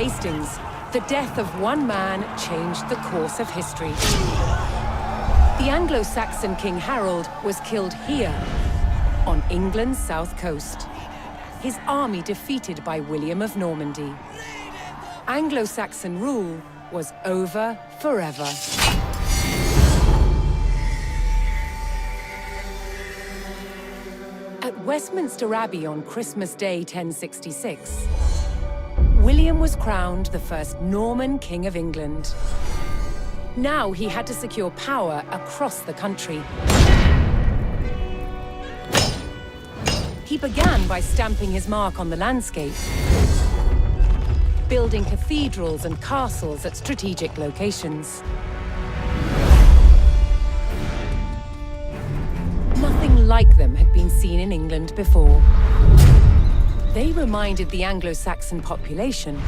Hastings, the death of one man changed the course of history. The Anglo-Saxon King Harold was killed here, on England's south coast. His army defeated by William of Normandy. Anglo-Saxon rule was over forever. At Westminster Abbey on Christmas Day 1066, William was crowned the first Norman King of England. Now he had to secure power across the country. He began by stamping his mark on the landscape, building cathedrals and castles at strategic locations. Nothing like them had been seen in England before. They reminded the Anglo-Saxon population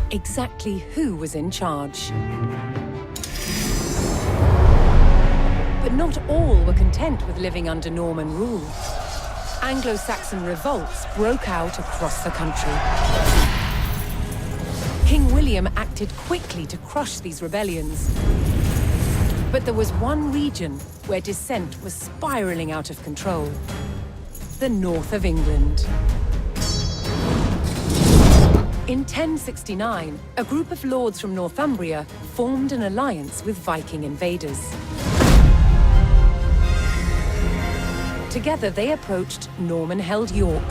exactly who was in charge. But not all were content with living under Norman rule. Anglo-Saxon revolts broke out across the country. King William acted quickly to crush these rebellions. But there was one region where dissent was spiraling out of control: the north of England. In 1069, a group of lords from Northumbria formed an alliance with Viking invaders. Together, they approached Norman-held York,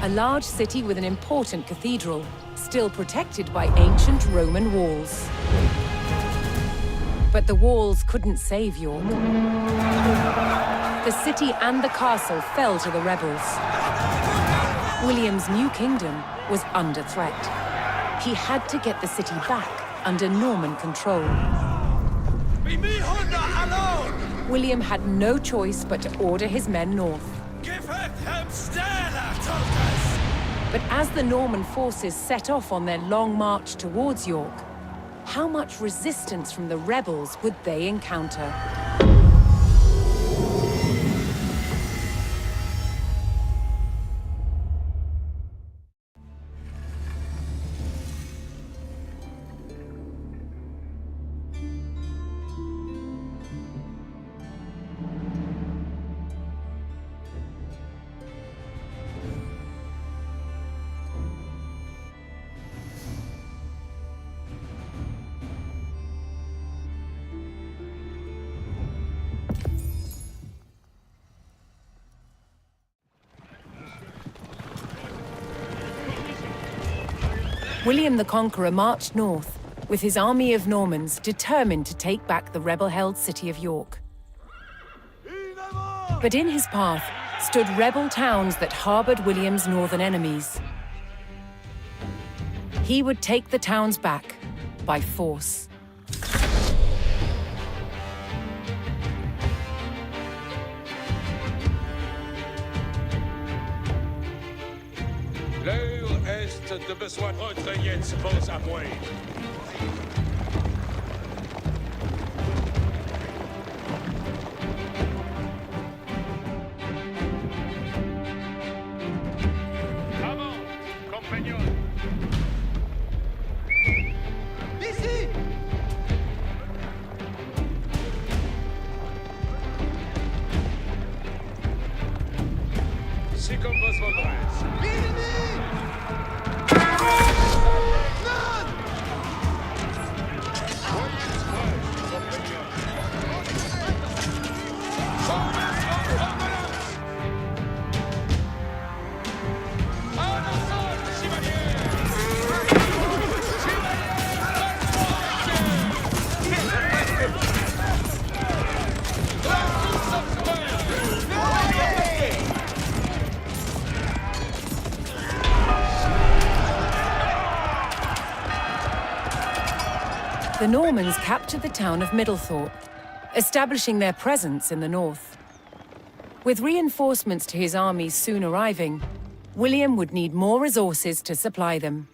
a large city with an important cathedral, still protected by ancient Roman walls. But the walls couldn't save York. The city and the castle fell to the rebels. William's new kingdom was under threat. He had to get the city back under Norman control. William had no choice but to order his men north. But as the Norman forces set off on their long march towards York, how much resistance from the rebels would they encounter? William the Conqueror marched north, with his army of Normans determined to take back the rebel-held city of York. But in his path stood rebel towns that harbored William's northern enemies. He would take the towns back by force. L'heure est de besoin d'entretien suppose à moi. Avant, compagnon. Ici! Si comme vos voldrez. The Normans captured the town of Middlethorpe, establishing their presence in the north. With reinforcements to his armies soon arriving, William would need more resources to supply them.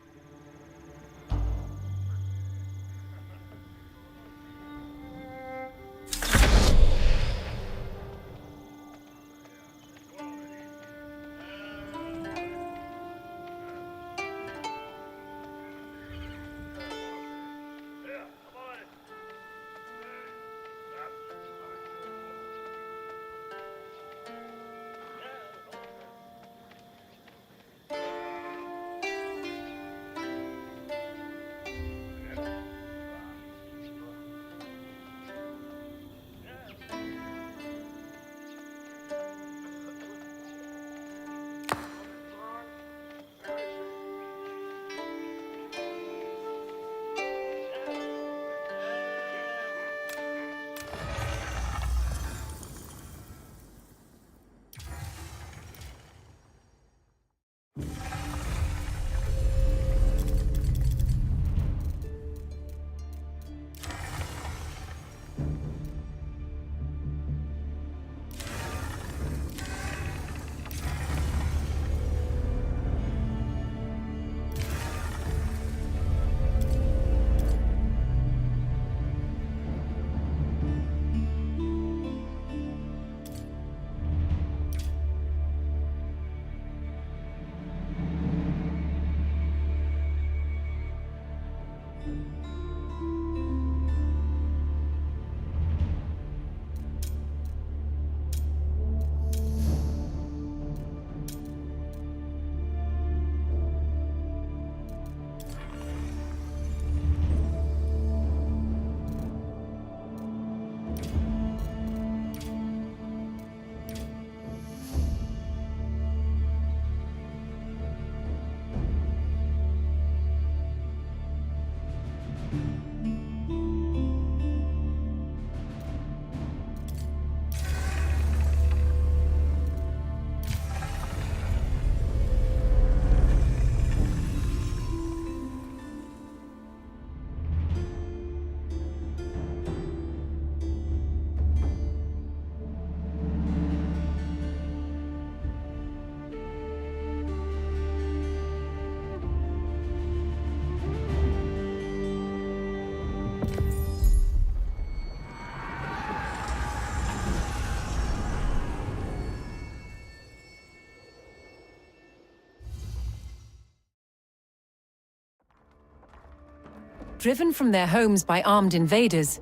Driven from their homes by armed invaders,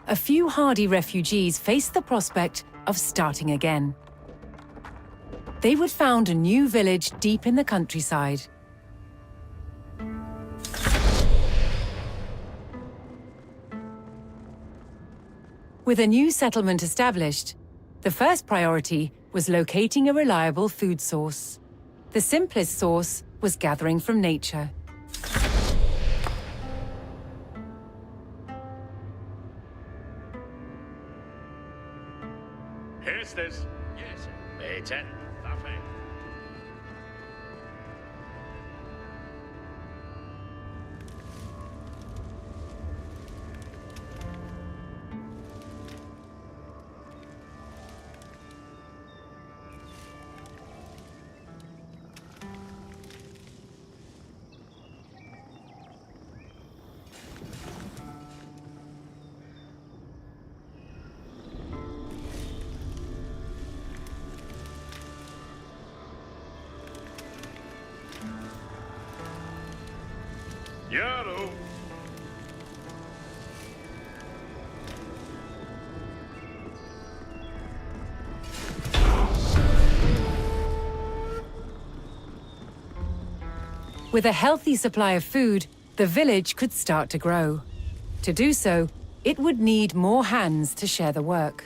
a few hardy refugees faced the prospect of starting again. They would found a new village deep in the countryside. With a new settlement established, the first priority was locating a reliable food source. The simplest source was gathering from nature. Here's this. Yes, Beten. Parfait. Yaru. With a healthy supply of food, the village could start to grow. To do so, it would need more hands to share the work.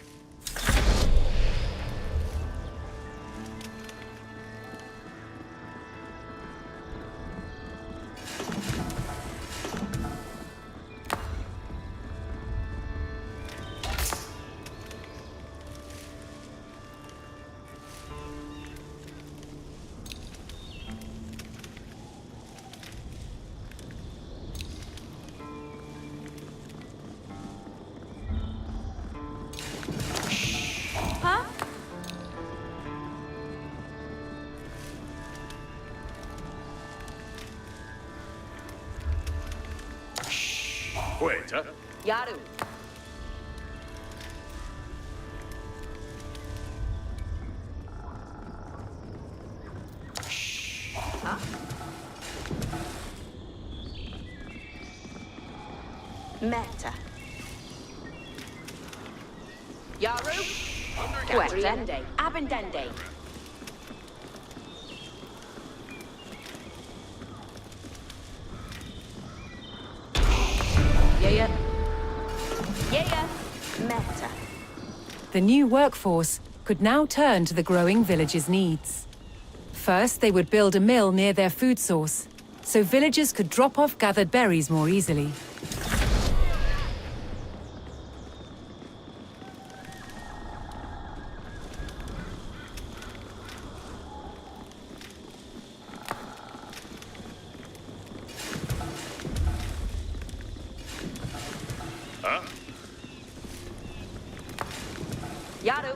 Wait, huh? Yaru. Huh? Meta. Yaru. Quetende. Abendende. Yeah. Meta. The new workforce could now turn to the growing village's needs. First, they would build a mill near their food source, so villagers could drop off gathered berries more easily. Huh? Yaru.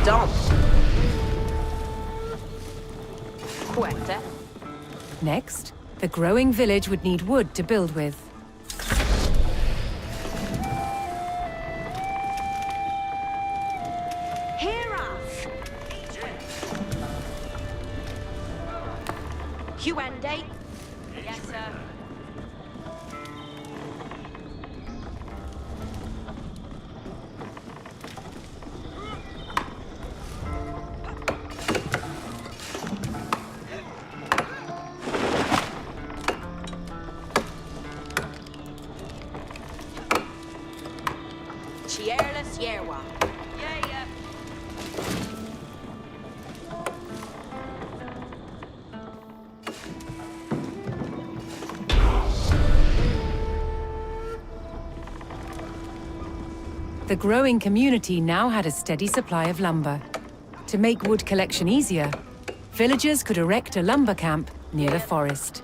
Dom. Quetta. Next, the growing village would need wood to build with. Hereof. Huende. Yes, sir. Chierless Yerwa. Yeah, yeah. The growing community now had a steady supply of lumber. To make wood collection easier, villagers could erect a lumber camp near the forest.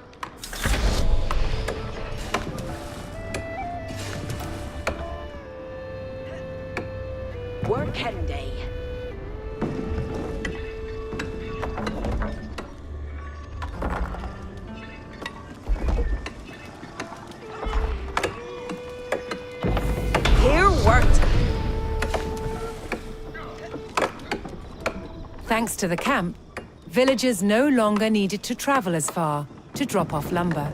Workende. Here worked. Thanks to the camp, villagers no longer needed to travel as far to drop off lumber.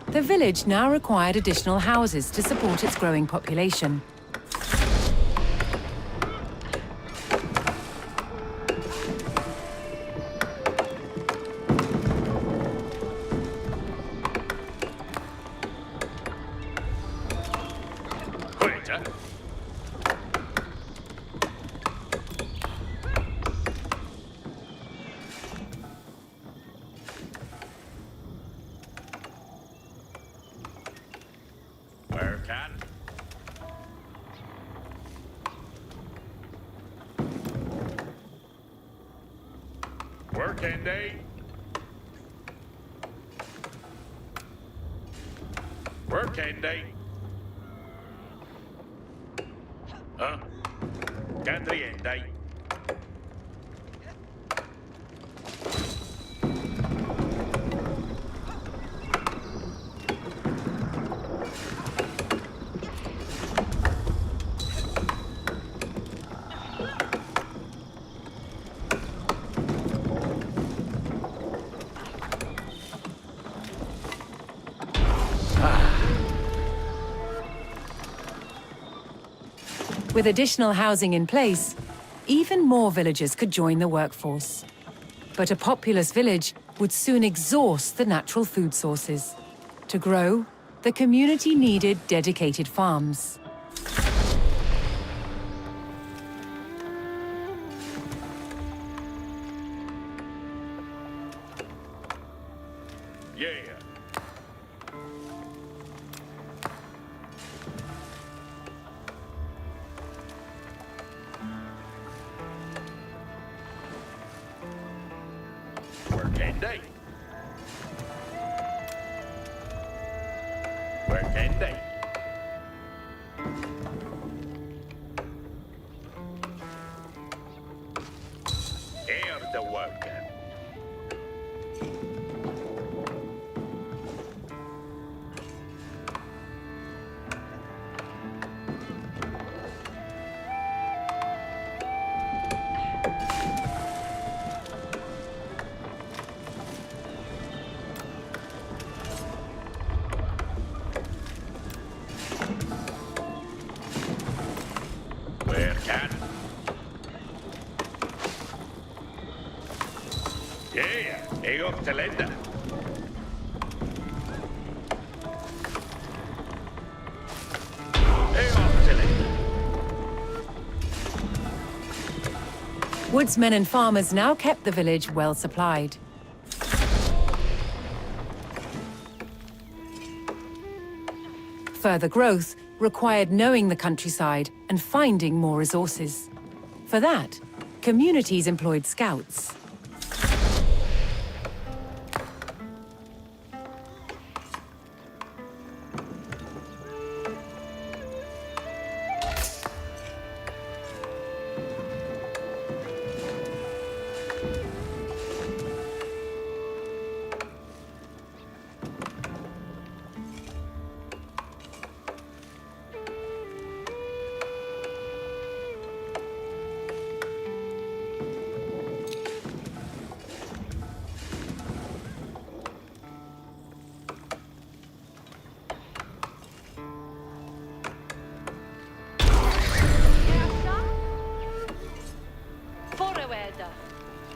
The village now required additional houses to support its growing population. Quetta. Where can? Workende. Workende. Huh? Catriende. With additional housing in place, even more villagers could join the workforce. But a populous village would soon exhaust the natural food sources. To grow, the community needed dedicated farms. Yeah. Workende. Workende. Here the worker. Where can? Yeah, Eor Telenda. Eor Telenda. Woodsmen and farmers now kept the village well supplied. Further growth required knowing the countryside and finding more resources. For that, communities employed scouts.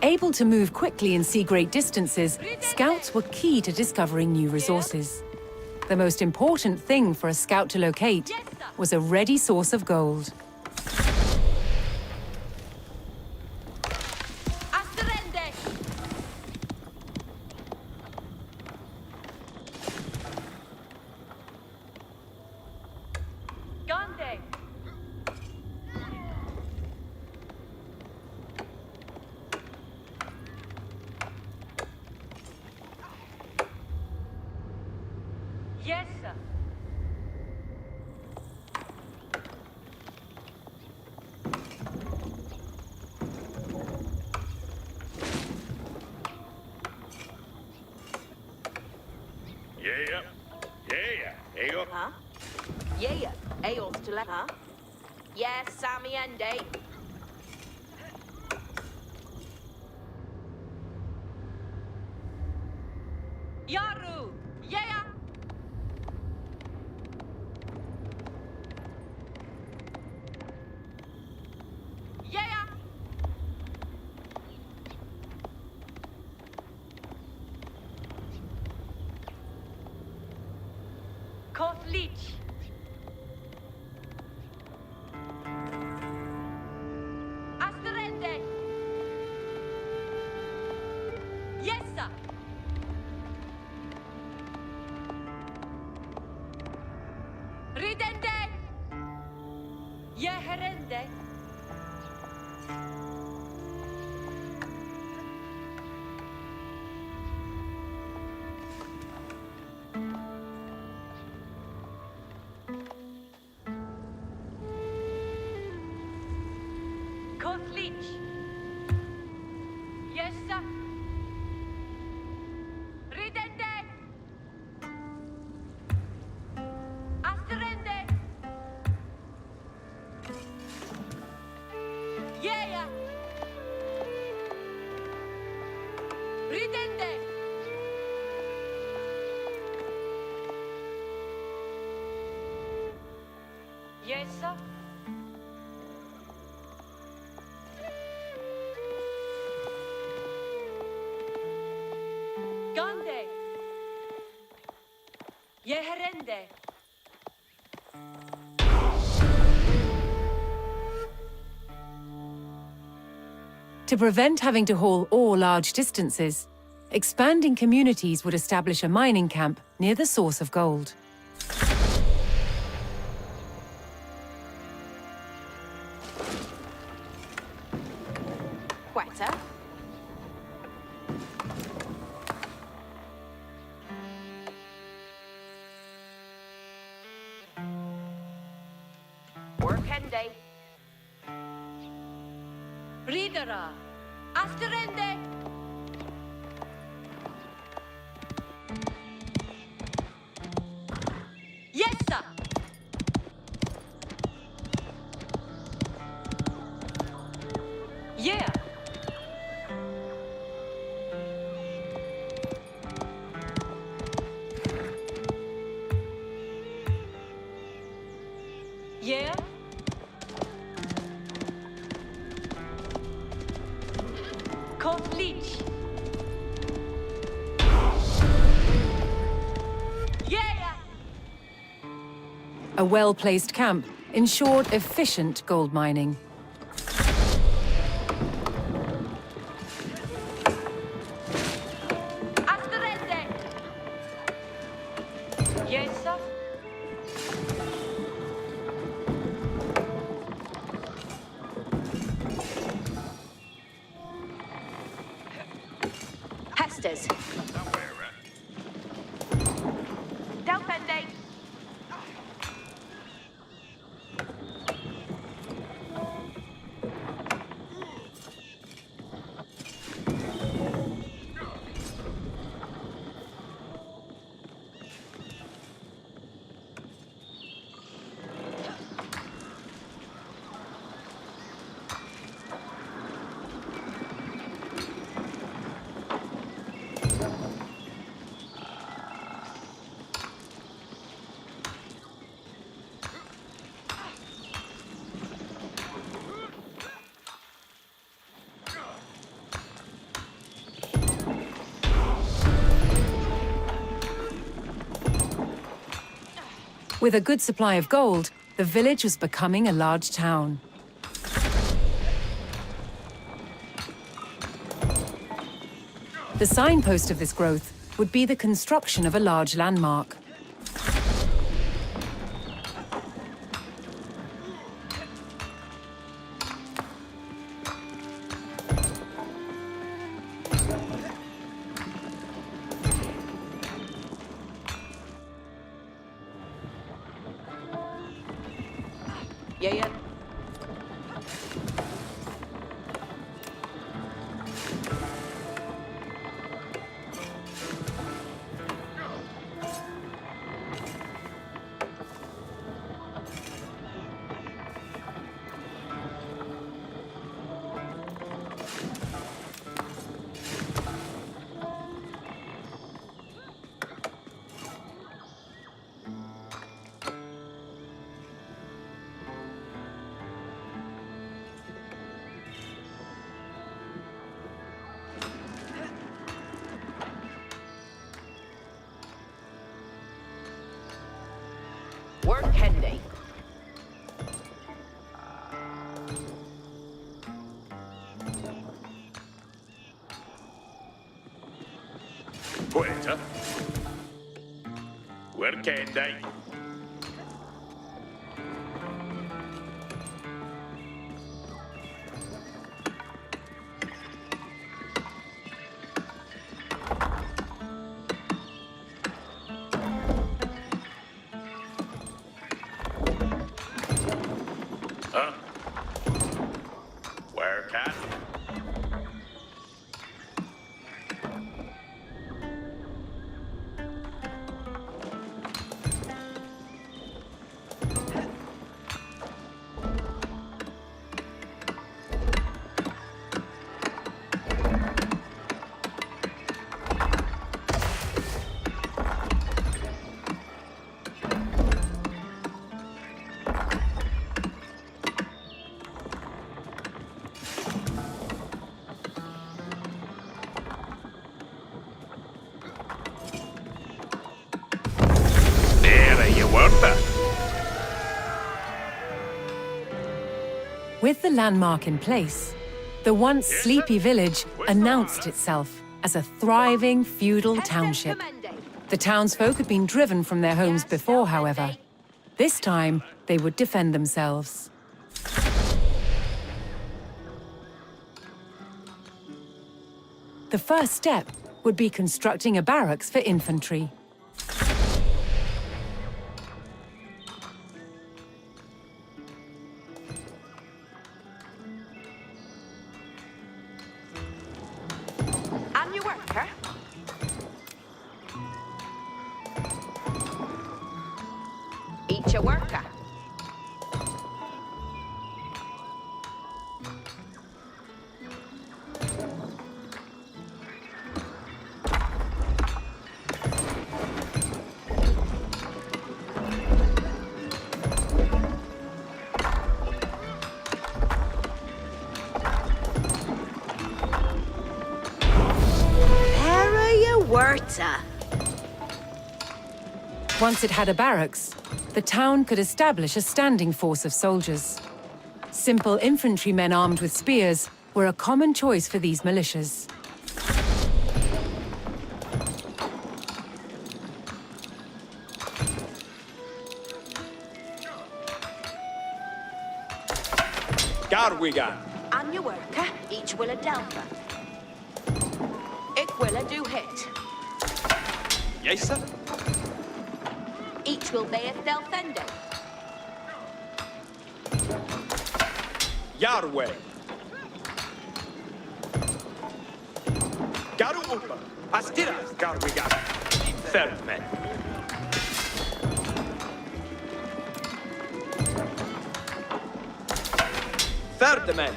Able to move quickly and see great distances, scouts were key to discovering new resources. The most important thing for a scout to locate was a ready source of gold. Asterende! Gande! Yes, sir. Yeah. Ayo. Huh? Yeah. Eos to left, huh? Yes, Sammy Ende. Yaru! Yeah! Yeah! Kotlich! Asterende! Yes, sir! Ridende! Yeherende! Kotlich! Yes, sir! Ridende! Asterende! Yeah! Ridende! Yes, sir. Gande! Yeherende! To prevent having to haul ore large distances, expanding communities would establish a mining camp near the source of gold. Quetta. Workende. Ridera. Asterende. Yes, sir. Yeah. Yeah. Kotlich. Yeah. A well-placed camp ensured efficient gold mining. Asterende. Yes, sir. Hestes. Delphende. With a good supply of gold, the village was becoming a large town. The signpost of this growth would be the construction of a large landmark. Yeah. Work Hendy. Poeta. Workende. Where can? With the landmark in place, the once sleepy village announced itself as a thriving feudal township. The townsfolk had been driven from their homes before, however. This time, they would defend themselves. The first step would be constructing a barracks for infantry. I'm your worker. Each a worker. Once it had a barracks, the town could establish a standing force of soldiers. Simple infantrymen armed with spears were a common choice for these militias. Garwigan. I'm your worker. Each will a delta. Ik will a do hit. Yes, sir. Each will be a delfendo. Yarway. Garu Upa. Astiras Garwigan. Fermen. Ferdinand.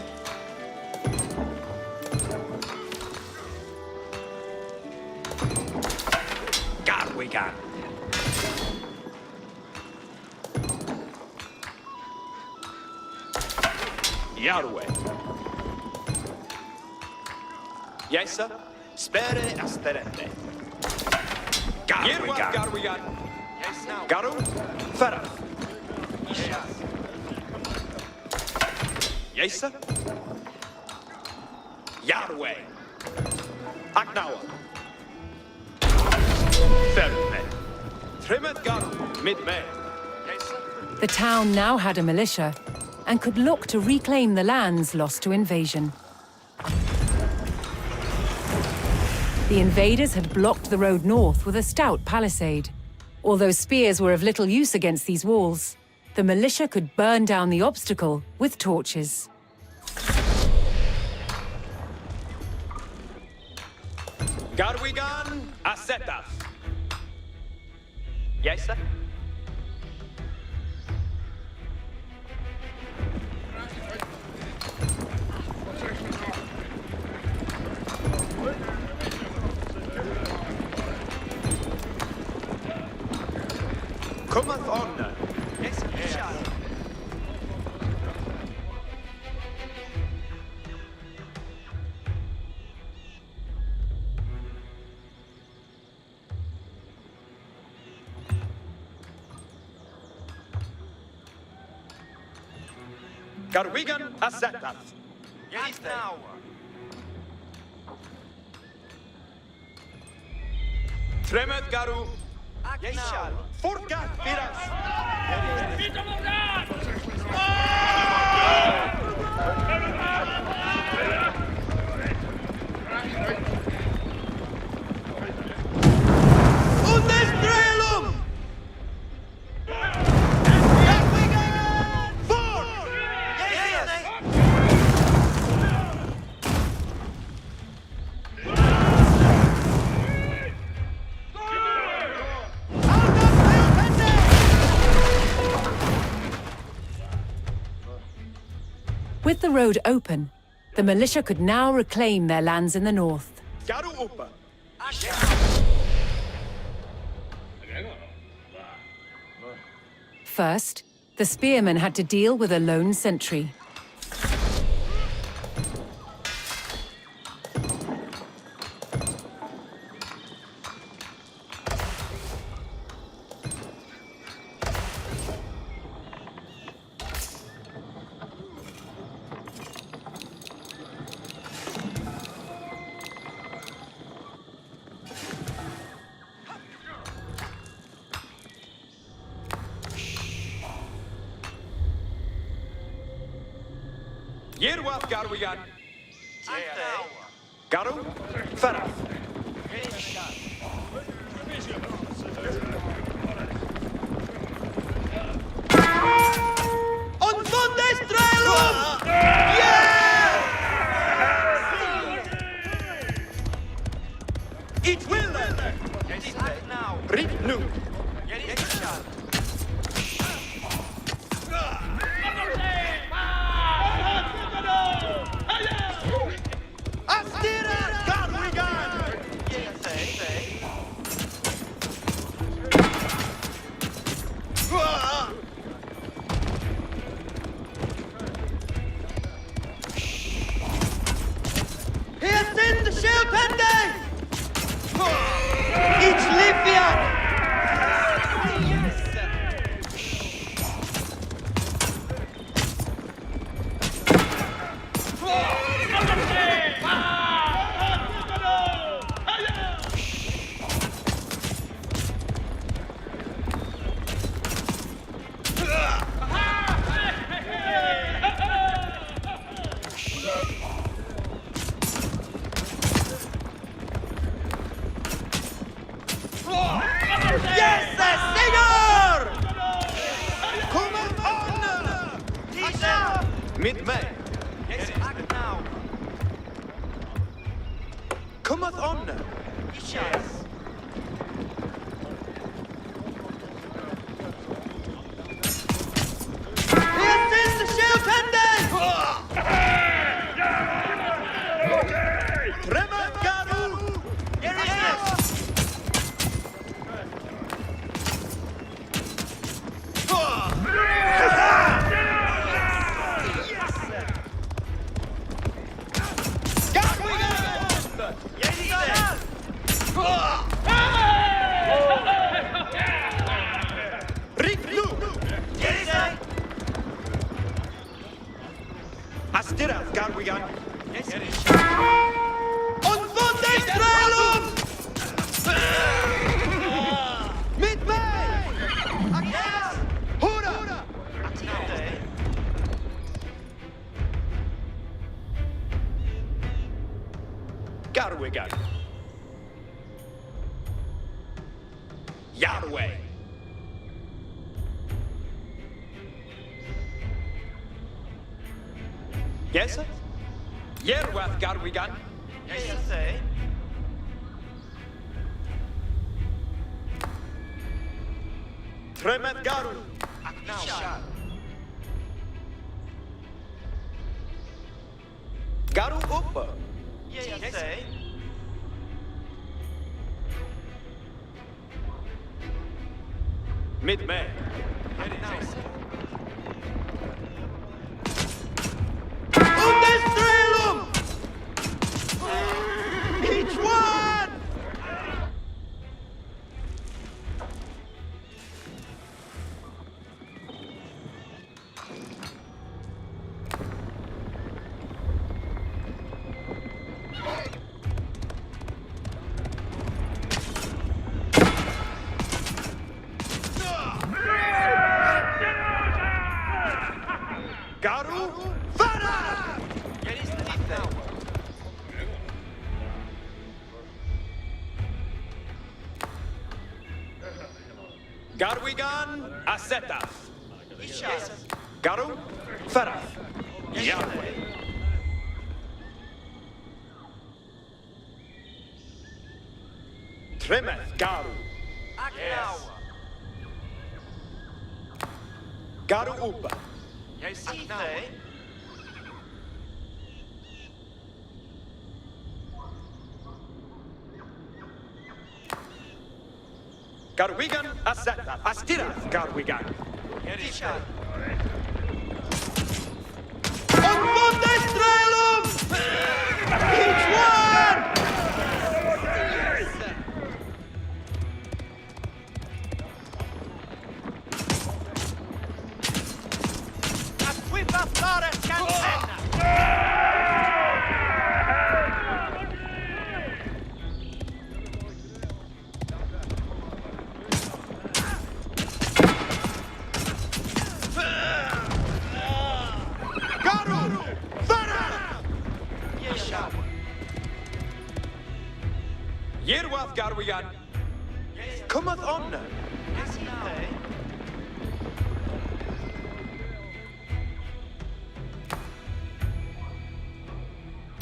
Garwigan. Yarway. Yes, sir. Spere asterende. Garwigan. Garwigan. Garu, Ferrath. Yes, sir. Yarway. Agnawa. Ferme. Trimet Garu, Mid-May. Yes, sir. The town now had a militia and could look to reclaim the lands lost to invasion. The invaders had blocked the road north with a stout palisade. Although spears were of little use against these walls, the militia could burn down the obstacle with torches. Garwigan, Asetath. Yes, sir. Cometh on. Yes, sir. Garwigan Asetath. Yes, now. Tremet Garu. Yes, sir. Forgat Viras. Undestrelum! With the road open, the militia could now reclaim their lands in the north. Garu Upa. First, the spearmen had to deal with a lone sentry. Yerwath Garwigan. Garu, Ferrath. On Thunderstrelum! Yeah! It will! Now. Rit nu. Astira Garwigan! Hier sind Schildhände! Ich Livian! Yes, Senor! Come on! Mid-May. Yes, now. Cometh on. Yes. Hier sind die Schildhände! Tremet Garu! Here is this! Garwigan! Yes, sir! Astirath, Garwigan. Und Wunderstrahlung! Mit mig! Agnes! Hurra! Garwigan. Yahweh. Yes, sir? Yerwath Garwigan. Yes, sir. Tremet Garu. Garu Uppa. Yes, sir. Mid-May. Unterstrelung! Each one! Garu Vara! Garwigan Asetath. Garu Farath. Yahweh. Tremeth Garu. Garu Upa. Garwigan Asetath. Astirath Garwigan. Und Wunderstrahlung! Each one! Aquipa Flores Cantenna! Garu! Vara! Yerwath Garwigan. Cometh on.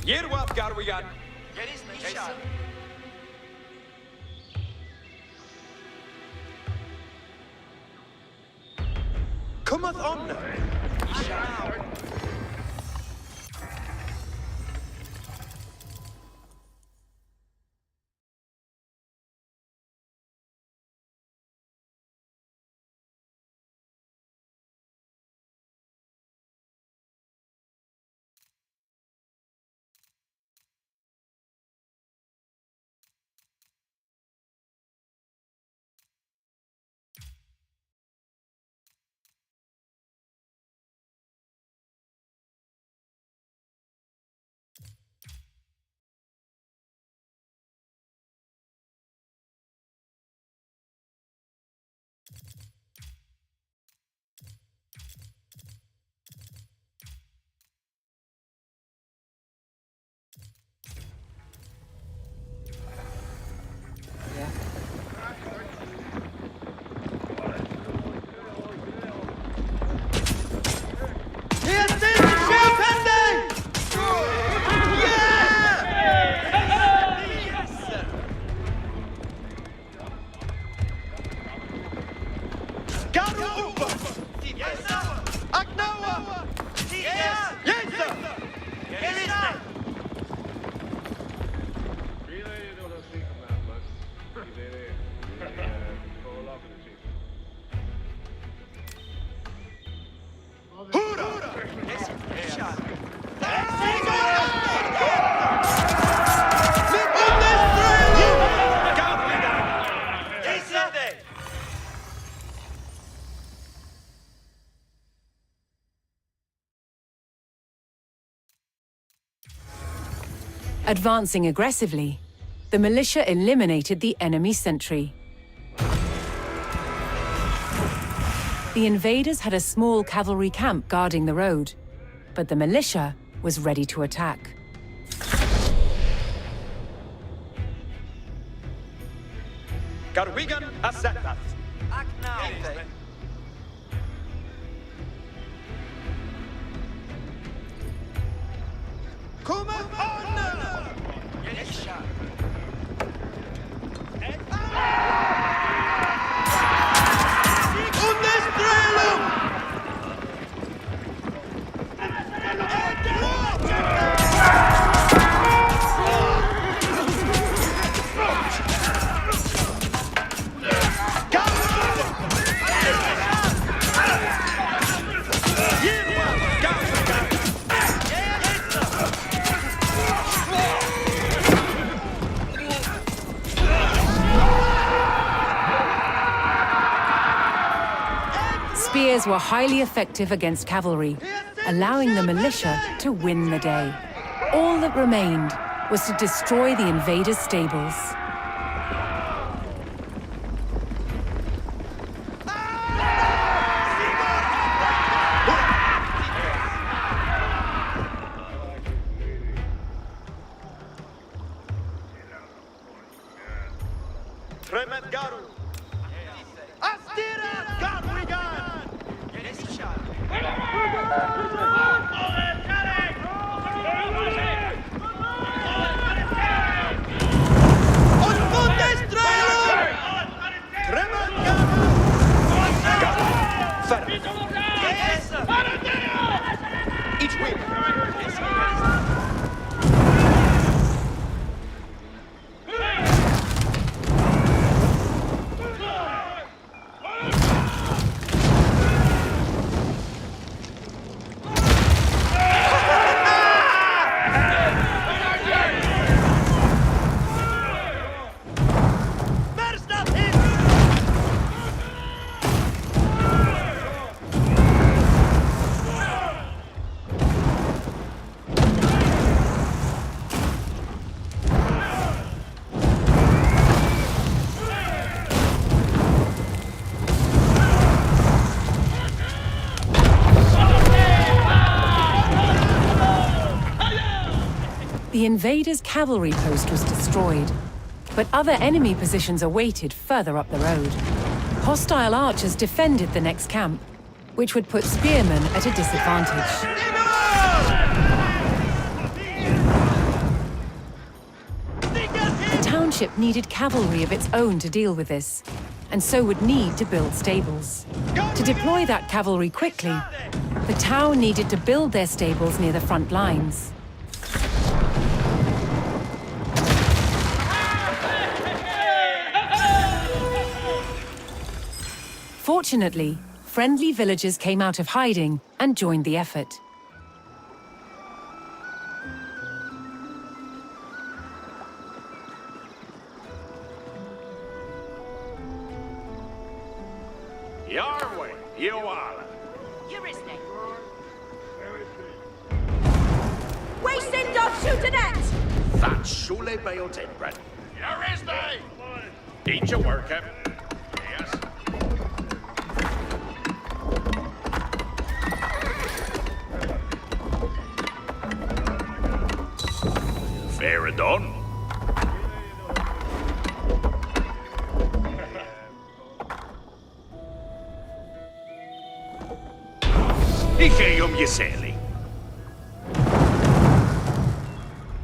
Yerwath Garwigan. Cometh on. Advancing aggressively, the militia eliminated the enemy sentry. The invaders had a small cavalry camp guarding the road, but the militia was ready to attack. Garwigan acceptat. Act now. Come on! Spears were highly effective against cavalry, allowing the militia to win the day. All that remained was to destroy the invaders' stables. Tremet Garu. Astira Garwigan. Each wing. The invaders' cavalry post was destroyed, but other enemy positions awaited further up the road. Hostile archers defended the next camp, which would put spearmen at a disadvantage. The township needed cavalry of its own to deal with this, and so would need to build stables. To deploy that cavalry quickly, the town needed to build their stables near the front lines. Fortunately, friendly villagers came out of hiding and joined the effort. Yarway, Yoala. Jurisne. Wasting dot shootanet! That Shule Bail Tinbred. Yarisne! Did you work him? Yes. Fair done. Ikeum Yiseli.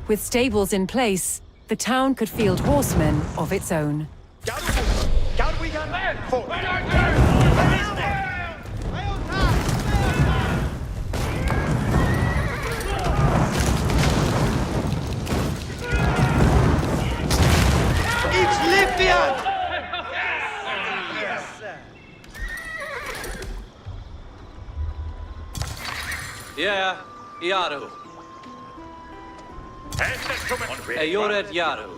With stables in place, the town could field horsemen of its own. Garwigan. Forward. It's Libyan. Yeah, Yaru. Yored Yaru.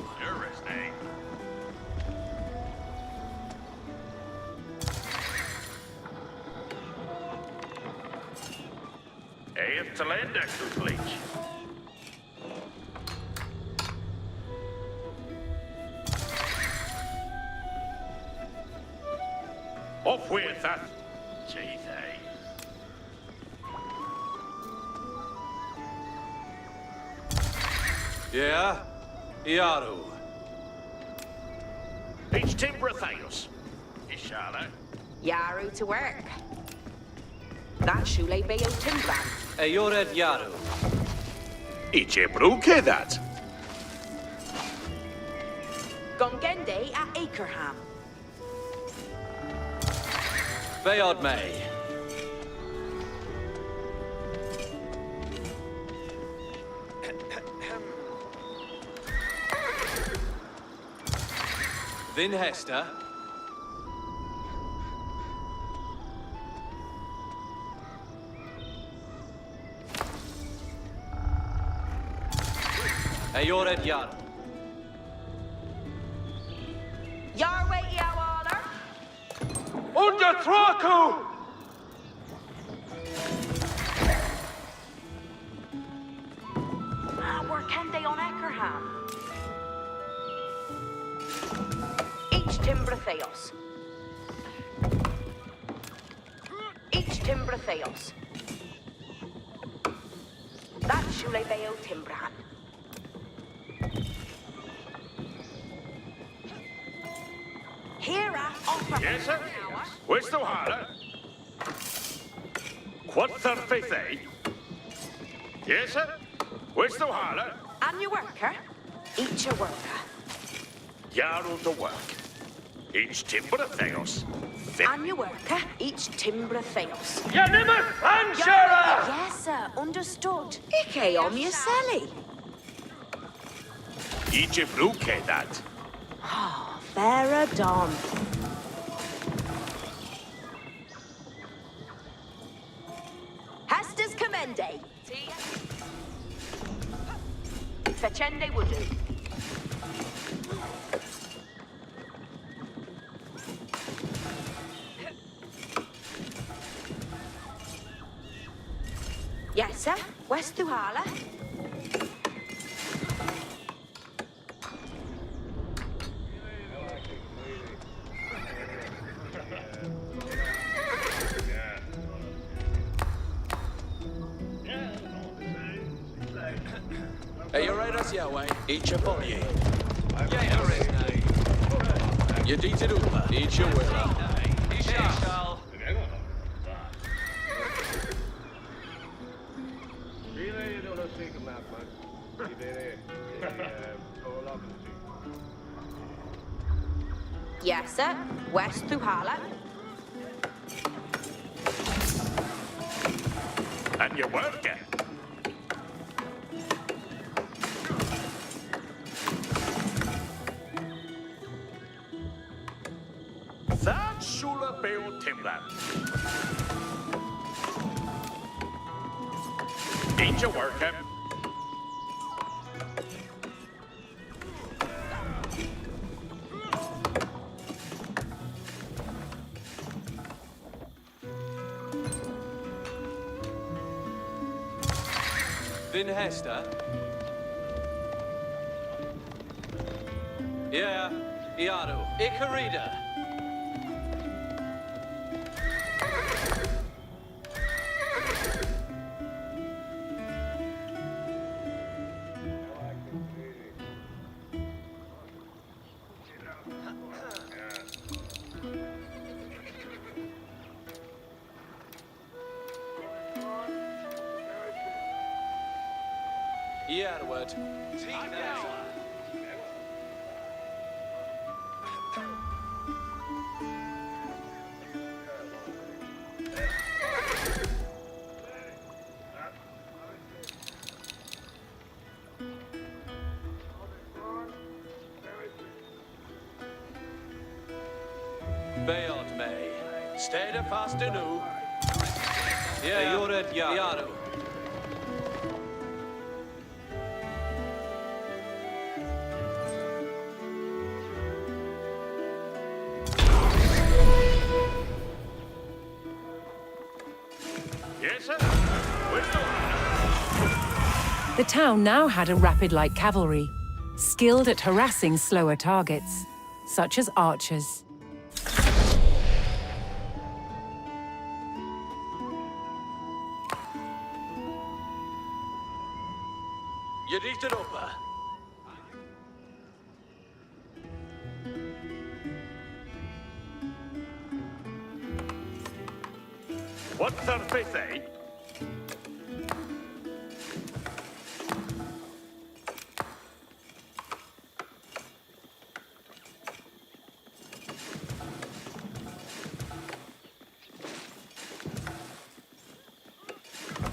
Talenda, Kuplich. Off with that. Gee, Yeah, Iaru. Each timber Theos. Ishala. Yaru to work. That Shule Bayo Timbran. Eored Yaru. Each Ebruke that. Gongende at Akerham. Beod May. Vin Hester. Eored Yaru. Yarway Yawaller. Under Thraku! Workende on Akerham. Each Timber Theos. Each Timber Theos. That Shule Bayo Timbran. Here I offer. Yes, sir. Where's the Hara? Quather Fethe? Yes, sir. Where's the Hara? And your worker. Each a worker. Yarrow to work. Each timber Theos. And your worker. Each Timber Theos. Yanimmer Fanshara! Yes, sir. Understood. Ike on your celly. Each Ebruke that. Fair dawn. Hester's Commende. Fecende would do. Yes, sir. West Thuhala. Eoredas Yahweh, each a body. Yeah, Yeditidupa, each a willa. Yes, sir. West Thuhala. And your worker. That Shula Beo Timran. Each a worker. Vin Hester. Yeah, Iaru. Icarida. Yarwood. Beod May. Stede fast nu. Yeah, Yored Yaru. Yes, sir. Where's the Hara? The town now had a rapid light cavalry, skilled at harassing slower targets, such as archers. You read it up. What's their faith, eh?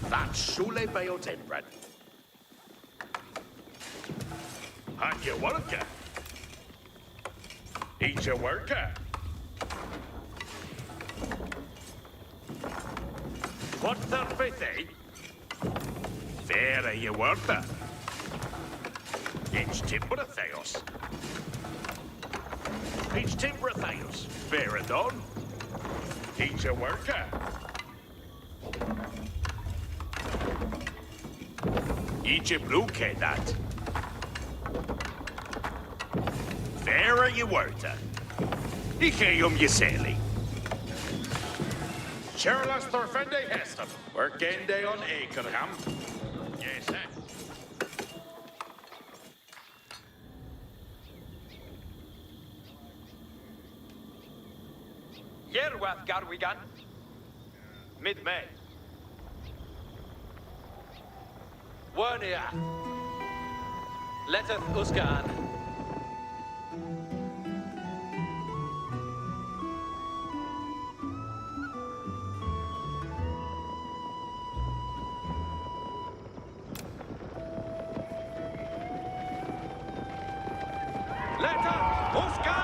That's Shule Bayotenbrad. And you worker. Eat your worker. What's their faith, eh? Fair you worker. It's Timbratheos. It's Timbratheos. Fair done. Eat your worker. Eat your blue kid, that. Fair you worker. Ikeum you sailing. Charles Thorfende Heston. Working day on Akerham. Yes, sir. Yerwath Garwigan. Mid-May. Wernia. Leteth Usgan. Leteth Usgan!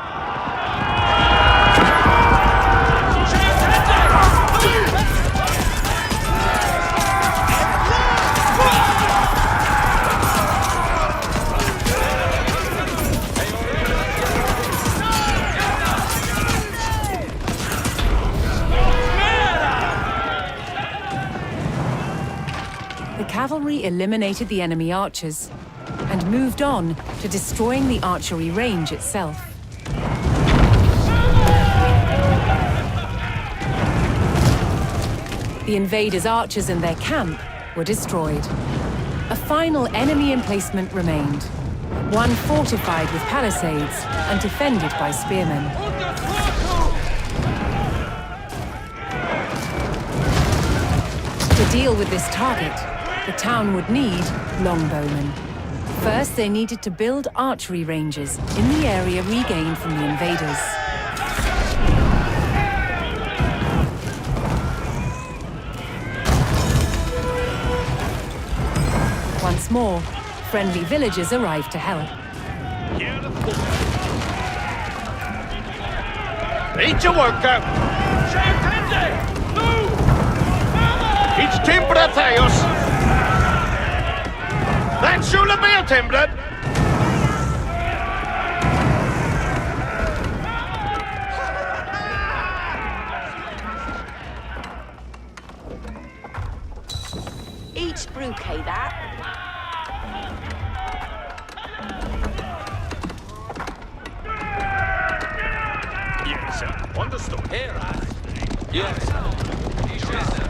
The cavalry eliminated the enemy archers and moved on to destroying the archery range itself. The invaders' archers and their camp were destroyed. A final enemy emplacement remained, one fortified with palisades and defended by spearmen. To deal with this target, the town would need longbowmen. First, they needed to build archery ranges in the area regained from the invaders. Once more, friendly villagers arrived to help. Eat your worker. It's Timbratheos. That's Shule Bayotenbrad. Each brewkay that. Yes, sir. Understood. Here, yes. Yes, sir.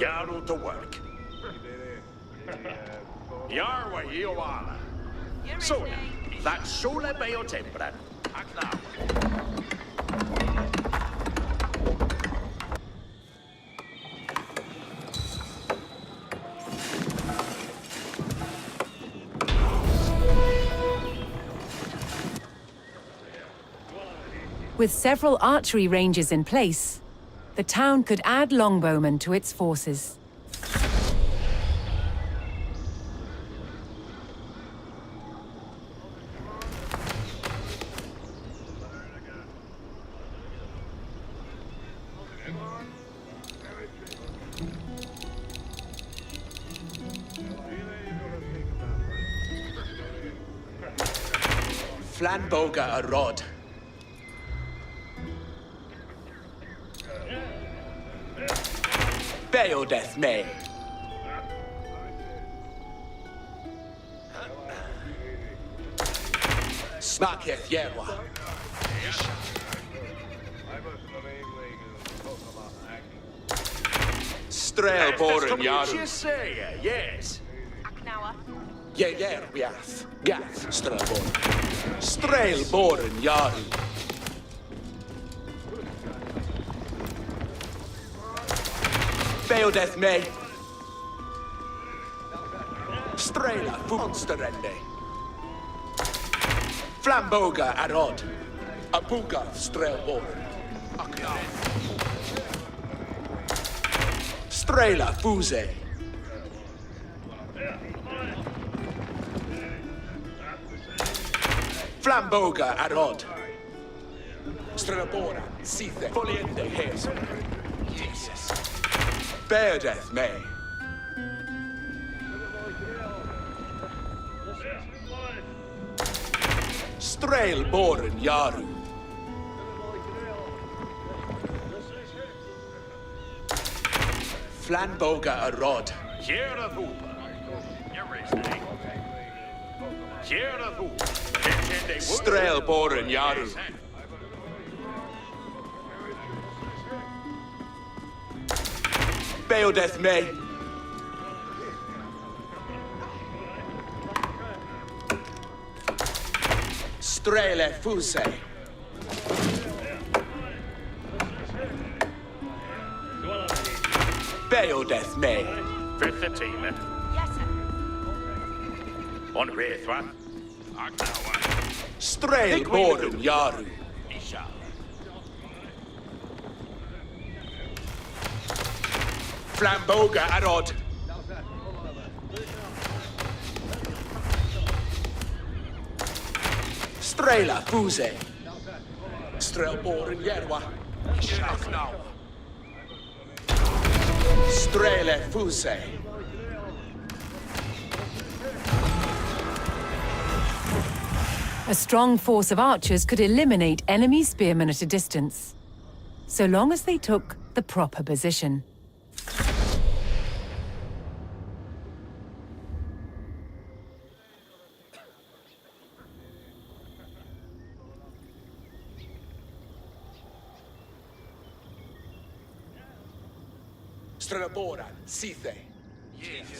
Yaru to work. Yarwa Iowana. So, that's Shule Bayotenbrad. Act now. With several archery ranges in place, the town could add longbowmen to its forces. Flanboga a rod. Beodeth May. Smaketh Yerwa. Strelboren You Yaru. say, yes. Aknawa. Jägerbiath. Gath Strelboren. Strelboren Yaru. Beodeth me. Strela Funsterende. Flamboga Arod. Apuga Strelboren. Strela Fuse. Flamboga Arod. Strelabora, Sithe, Foliente Hes. Jesus. Beardeth me. Strelboren Yaru. Flamboga Arod. Here the Hooper. You're listening. Here the Hooper. Strelboren Yaru. Beodeth me. Strele Fuse. Beodeth me. Fifth the team. Yes, sir. On Rethwa. Aknawa. Strelboren Yaru. Isha. Flamboga Arod. Strela Fuse. Strelboren Yerwa. Shafnawa. Strele Fuse. A strong force of archers could eliminate enemy spearmen at a distance, so long as they took the proper position. Strelabora, Sithe.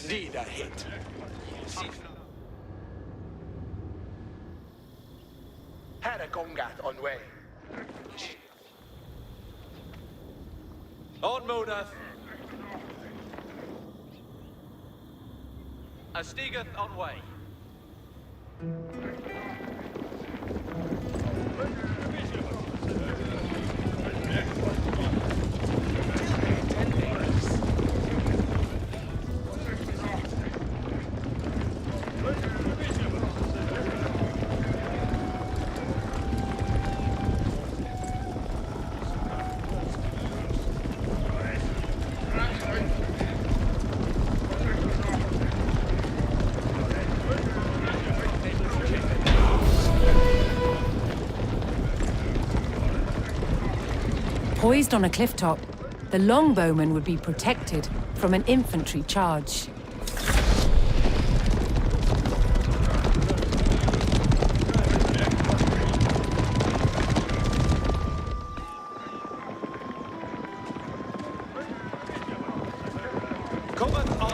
Need a hit. Haragongath on way. On Monath. Astigeth on way. Poised on a cliff top, the longbowmen would be protected from an infantry charge. Cometh on.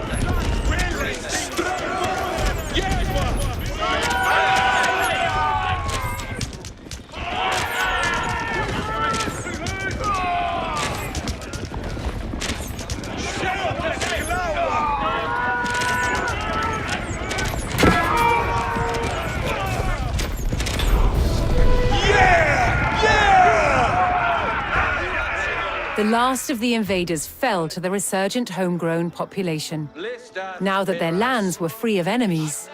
The last of the invaders fell to the resurgent homegrown population. Now that their lands were free of enemies,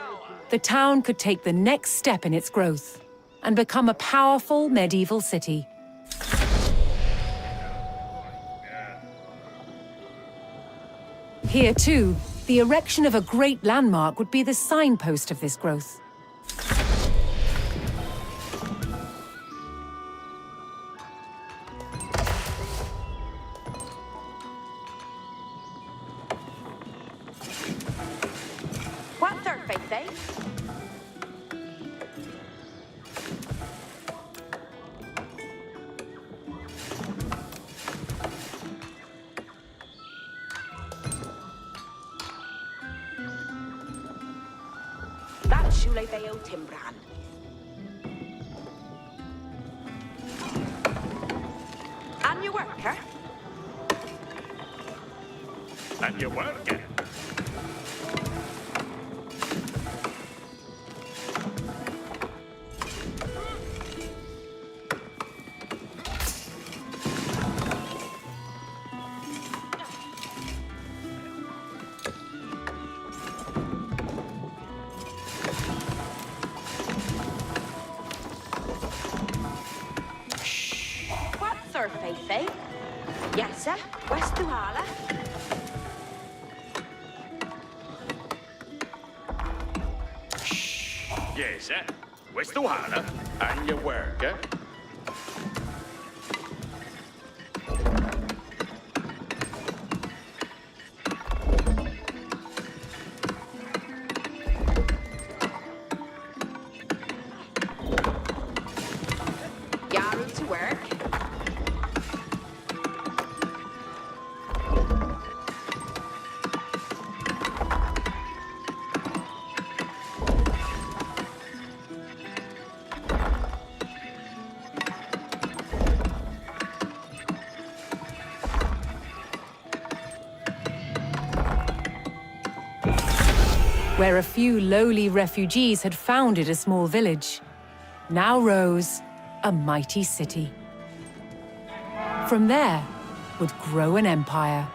the town could take the next step in its growth and become a powerful medieval city. Here, too, the erection of a great landmark would be the signpost of this growth. What third faith, eh? Shule Bayo Timbran. And your worker? And you work it. What's our Feifei? Yes, sir. West Duhala. Yes, West Ohana. And you work it. Yaru to work. Where a few lowly refugees had founded a small village, now rose a mighty city. From there would grow an empire.